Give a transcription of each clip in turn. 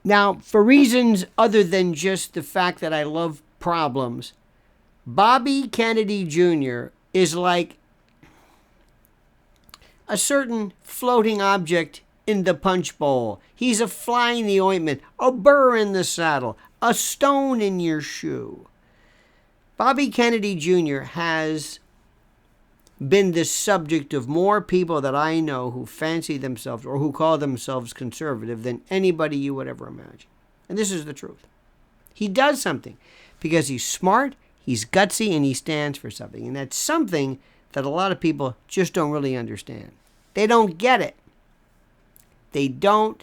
Now, for reasons other than just the fact that I love problems, Bobby Kennedy Jr. is like a certain floating object in the punch bowl. He's a fly in the ointment, a burr in the saddle, a stone in your shoe. Bobby Kennedy Jr. has been the subject of more people that I know who fancy themselves or who call themselves conservative than anybody you would ever imagine. And this is the truth. He does something because he's smart, he's gutsy, and he stands for something. And that's something that a lot of people just don't really understand. They don't get it. They don't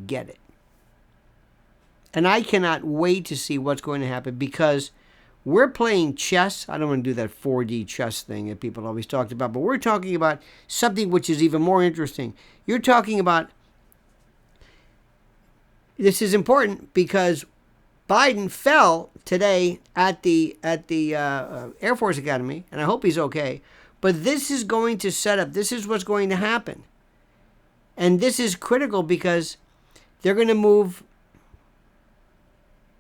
get it. And I cannot wait to see what's going to happen because we're playing chess. I don't want to do that 4D chess thing that people always talked about, but we're talking about something which is even more interesting. You're talking about, this is important because Biden fell today at the Air Force Academy, and I hope he's okay. But this is going to set up, this is what's going to happen. And this is critical because they're going to move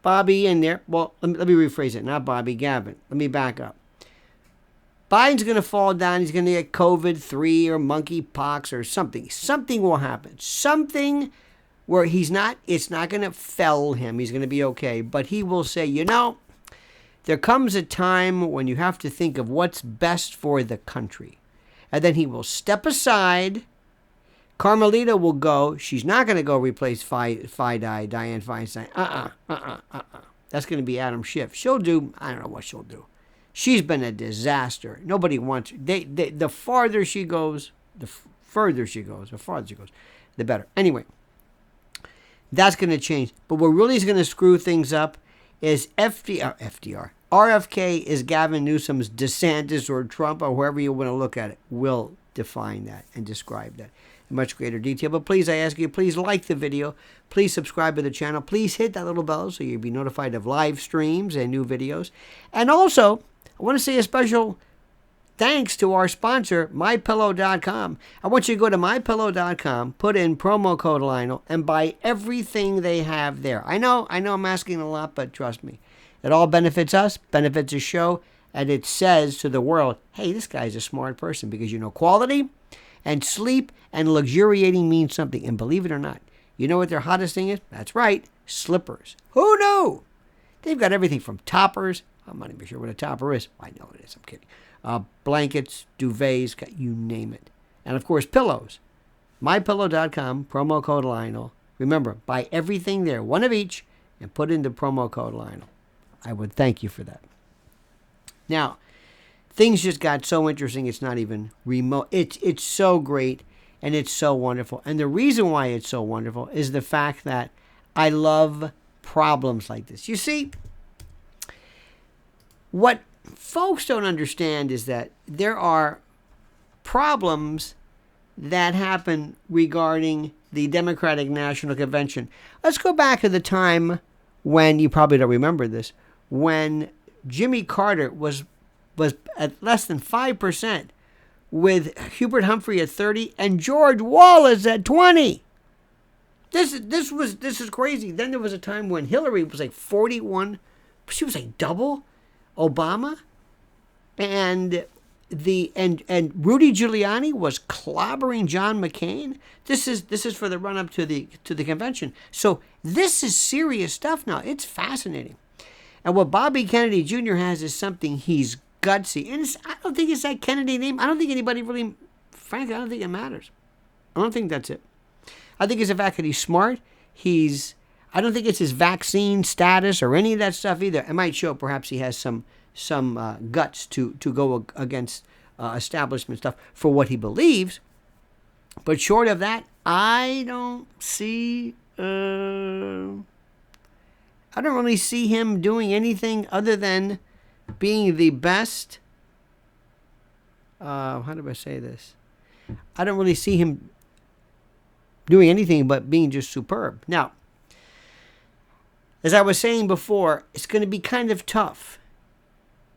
Bobby in there. Well, let me rephrase it. Not Bobby, Gavin. Let me back up. Biden's going to fall down. He's going to get COVID-3 or monkeypox or something. Something will happen. Something where it's not going to fell him. He's going to be okay. But he will say, there comes a time when you have to think of what's best for the country. And then he will step aside. Carmelita will go. She's not going to go replace Dianne Feinstein. That's going to be Adam Schiff. She'll do, I don't know what she'll do. She's been a disaster. Nobody wants her. The farther she goes, the better. Anyway, that's going to change. But what really is going to screw things up is RFK is Gavin Newsom's DeSantis or Trump or whoever you want to look at it will define that and describe that in much greater detail. But please, I ask you, please like the video. Please subscribe to the channel. Please hit that little bell so you'll be notified of live streams and new videos. And also, I want to say a special thanks to our sponsor, MyPillow.com. I want you to go to MyPillow.com, put in promo code Lionel, and buy everything they have there. I know I'm asking a lot, but trust me. It all benefits us, benefits the show, and it says to the world, hey, this guy's a smart person because quality and sleep and luxuriating means something. And believe it or not, you know what their hottest thing is? That's right, slippers. Who knew? They've got everything from toppers. I'm not even sure what a topper is. I know it is. I'm kidding. Blankets, duvets, you name it. And, of course, pillows. MyPillow.com, promo code Lionel. Remember, buy everything there, one of each, and put in the promo code Lionel. I would thank you for that. Now, things just got so interesting, it's not even remote. It's so great, and it's so wonderful. And the reason why it's so wonderful is the fact that I love problems like this. You see, what folks don't understand is that there are problems that happen regarding the Democratic National Convention. Let's go back to the time when, you probably don't remember this, when Jimmy Carter was at less than 5%, with Hubert Humphrey at 30 and George Wallace at 20. This is crazy. Then there was a time when Hillary was like 41. She was like double Obama, and Rudy Giuliani was clobbering John McCain. This is for the run up to the convention. So this is serious stuff now. It's fascinating. And what Bobby Kennedy Jr. has is something he's gutsy. And I don't think it's that Kennedy name. I don't think anybody really, frankly, I don't think it matters. I don't think that's it. I think it's the fact that he's smart. I don't think it's his vaccine status or any of that stuff either. It might show perhaps he has some guts to go against establishment stuff for what he believes. But short of that, I don't really see him doing anything other than being the best. How do I say this? I don't really see him doing anything but being just superb. Now, as I was saying before, it's going to be kind of tough.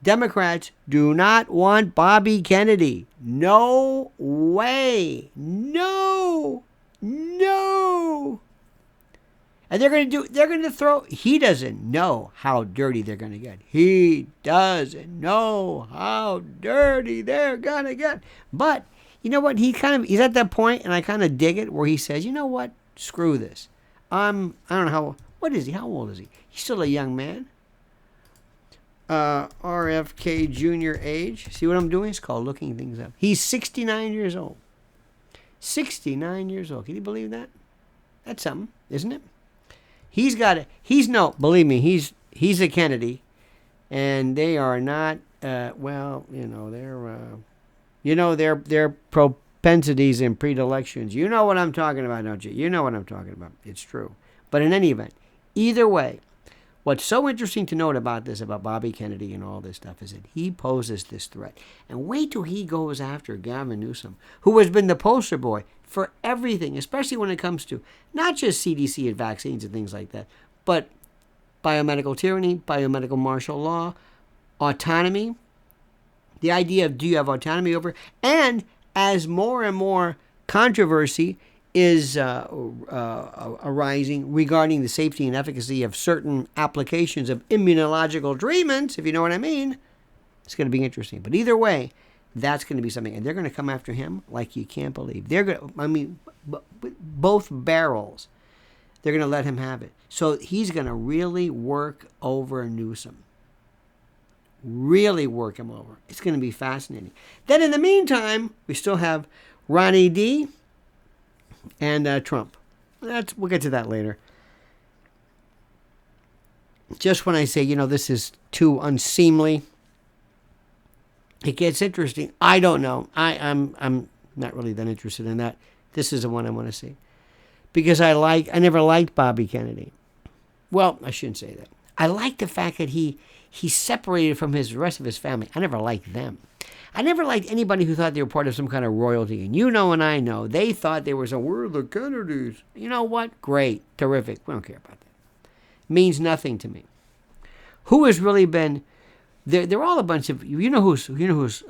Democrats do not want Bobby Kennedy. No way. No. And they're going to throw, he doesn't know how dirty they're going to get. He doesn't know how dirty they're going to get. But you know what? He's at that point, and I kind of dig it, where he says, you know what? Screw this. I don't know what is he? How old is he? He's still a young man. RFK Jr. age. See what I'm doing? It's called looking things up. He's 69 years old. 69 years old. Can you believe that? That's something, isn't it? He's got it. Believe me, he's a Kennedy, and they are not. Their propensities and predilections. You know what I'm talking about, don't you? You know what I'm talking about. It's true. But in any event, either way, what's so interesting to note about Bobby Kennedy and all this stuff, is that he poses this threat. And wait till he goes after Gavin Newsom, who has been the poster boy for everything, especially when it comes to not just CDC and vaccines and things like that, but biomedical tyranny, biomedical martial law, autonomy, the idea of do you have autonomy over, and as more and more controversy is arising regarding the safety and efficacy of certain applications of immunological treatments, if you know what I mean, it's going to be interesting. But either way, that's going to be something. And they're going to come after him like you can't believe. Both barrels. They're going to let him have it. So he's going to really work over Newsom. Really work him over. It's going to be fascinating. Then in the meantime, we still have Ronnie D. and Trump. We'll get to that later. Just when I say, this is too unseemly, it gets interesting. I don't know. I'm not really that interested in that. This is the one I want to see. Because I never liked Bobby Kennedy. Well, I shouldn't say that. I like the fact that he's separated from the rest of his family. I never liked them. I never liked anybody who thought they were part of some kind of royalty. And you know and I know, they thought they were we're the Kennedys. You know what? Great. Terrific. We don't care about that. Means nothing to me. Who has really been... They're all a bunch of... You know who's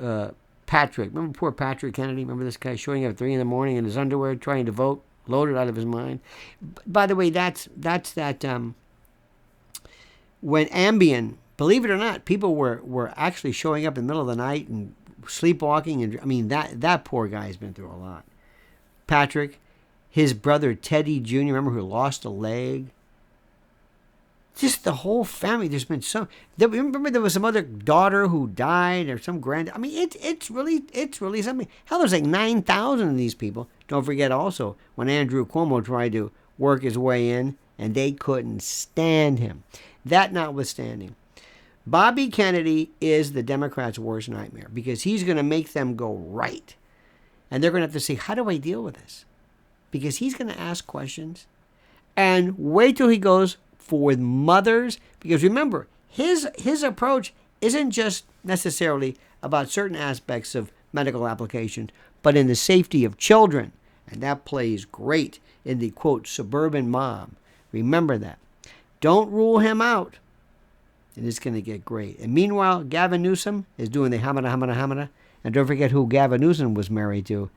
Patrick. Remember poor Patrick Kennedy? Remember this guy showing up at 3 a.m. in his underwear trying to vote? Loaded out of his mind. By the way, that's that... when Ambien... Believe it or not, people were actually showing up in the middle of the night and sleepwalking. And that poor guy has been through a lot. Patrick, his brother Teddy Jr., remember, who lost a leg? Just the whole family. There's been some. Remember, there was some other daughter who died, or some grand. It's really something. Hell, there's like 9,000 of these people. Don't forget also when Andrew Cuomo tried to work his way in, and they couldn't stand him. That notwithstanding, Bobby Kennedy is the Democrats' worst nightmare, because he's going to make them go right, and they're going to have to say, how do I deal with this? Because he's going to ask questions, and wait till he goes for mothers, because remember, his approach isn't just necessarily about certain aspects of medical applications, but in the safety of children, and that plays great in the, quote, suburban mom. Remember that. Don't rule him out, and it's going to get great. And meanwhile, Gavin Newsom is doing the hamada, and don't forget who Gavin Newsom was married to.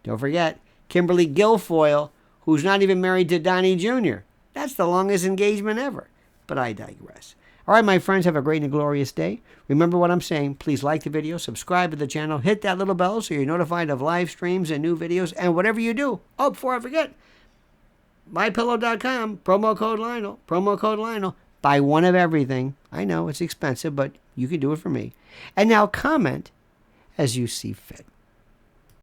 Don't forget Kimberly Guilfoyle, who's not even married to Donnie Jr. That's the longest engagement ever. But I digress. All right, my friends, have a great and glorious day. Remember what I'm saying. Please like the video, subscribe to the channel, hit that little bell so you're notified of live streams and new videos, and whatever you do. Oh, before I forget, MyPillow.com, promo code Lionel. Buy one of everything. I know it's expensive, but you can do it for me. And now comment as you see fit.